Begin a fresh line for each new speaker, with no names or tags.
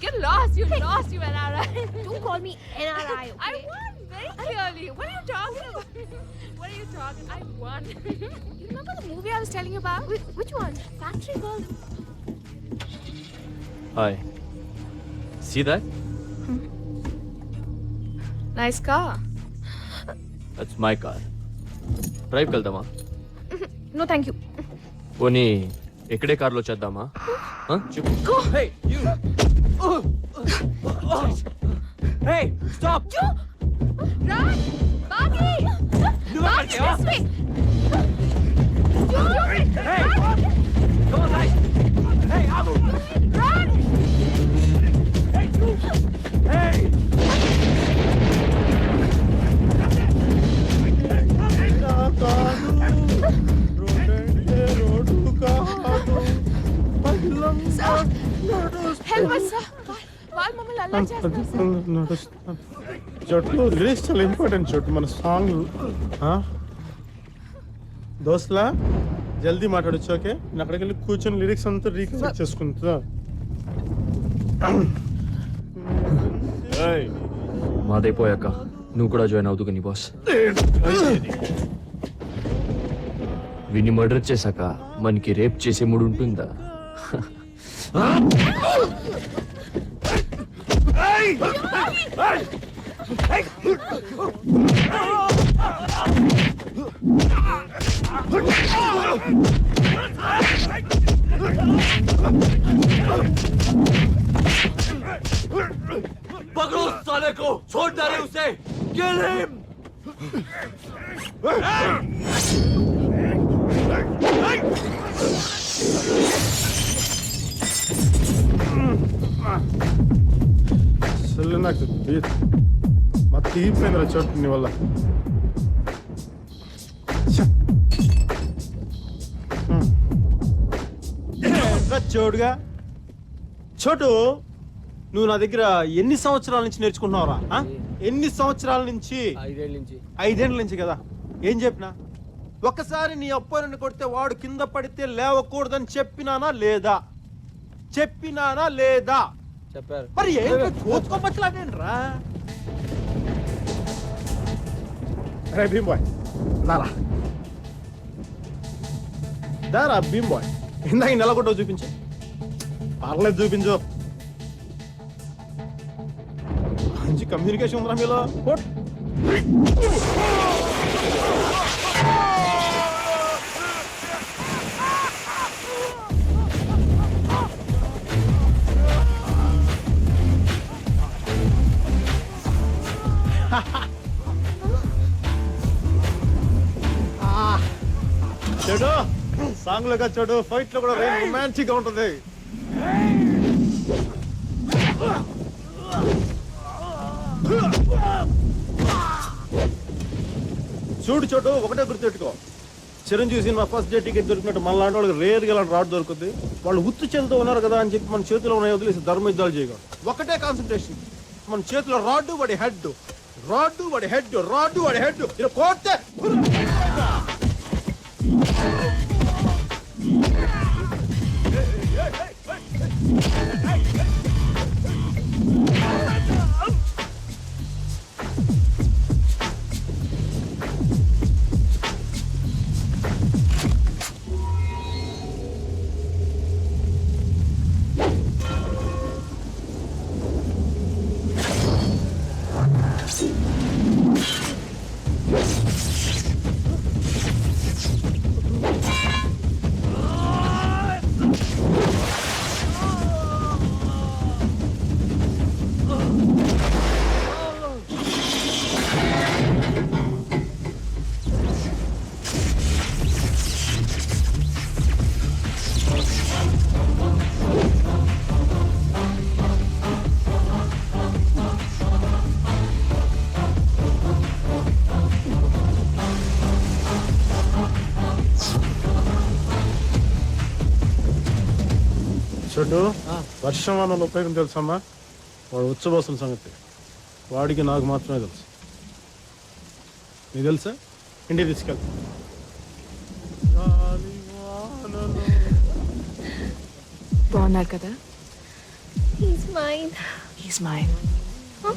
Get lost, you lost, you NRI.
Don't call me NRI, okay?
I won very clearly. What are you talking about? What are you talking? I won.
You remember the movie I was telling you about? Which one? Factory Girl.
Hi. See that?
Nice car.
That's my car. Drive వెళ్దామా?
No, thank you.
పోనీ ఎక్కడే కార్లో చేద్దామా? చెప్పు. Hey, you. Hey, stop.
Run! Bagi! Bagi, this way!
Hey, come on, guys. Hey, Abu.
Run!
Hey, you. Hey.
Help us, sir. వాళ్ళు మమ్మల్ని అల్లరి చేస్తున్నారు, sir.
చోటు లిరిక్స్ చాలా ఇంపార్టెంట్ చోటు మన సాంగ్ దోస్లా జల్దీ మాట్లాడచ్చు ఓకే నేను అక్కడికి వెళ్ళి కూర్చొని లిరిక్స్ అంతా రీకన్స్ట్రక్ట్ చేసుకుంటా
మాదైపోయాక నువ్వు కూడా జాయిన్ అవుతు నీ బాస్ విని మర్డర్ చేశాక మనకి రేప్ చేసే మూడు ఉంటుందా पकड़ो उस साले को छोड़ दे रहे उसे किल हिम
అసలు నాకు మా తీరిపోయిందిరా చోటు నీ వల్ల చోటుగా చోటు నువ్వు నా దగ్గర ఎన్ని సంవత్సరాల నుంచి నేర్చుకుంటున్నావురా ఎన్ని సంవత్సరాల నుంచి 5 ఏళ్ళ నుంచి కదా ఏం చెప్పినా ఒక్కసారి నీ అబ్బాయిని కొడితే వాడు కింద పడితే లేవకూడదని చెప్పినానా లేదా చెప్పారు మరి చూసుకోమట్లాగేంట్రా అరే భీమ్ బాయ్ దారా భీమ్ బాయ్ ఇందాక నెలకొట్టవు చూపించు పర్లేదు చూపించు మంచి కమ్యూనికేషన్ ఉందా మీలో చెడు సాంగ్ లో చూడు ఫైట్ లో కూడా రొమాంటిక్ గా ఉంటుంది చూడు చోటు ఒకటే గుర్తుపెట్టుకో Chiranjeevi cinema first day ticket దొరికినట్టు మన లాంటి వాళ్ళకి రేర్గా ఇలాంటి రాడ్ దొరుకుతుంది వాళ్ళు ఉత్తు చేతితో ఉన్నారు కదా అని చెప్పి మన చేతిలో ఉన్నాయి వదిలేసి ధర్మ యుద్ధాలు చేయకూడదు ఒకటే కాన్సన్ట్రేషన్ మన చేతిలో రాడ్డు వాడి హెడ్ ఇలా కోస్తే చూడు వర్షం అన్న ఉపయోగం తెలుసమ్మా వాడు ఉచ్చబోసిన సంగతి వాడికి నాకు మాత్రమే తెలుసు నీకు తెలుసా ఇంటికి తీసుకెళ్తా
బాగున్నారు కదా? He's He's mine.
He's mine.
Huh?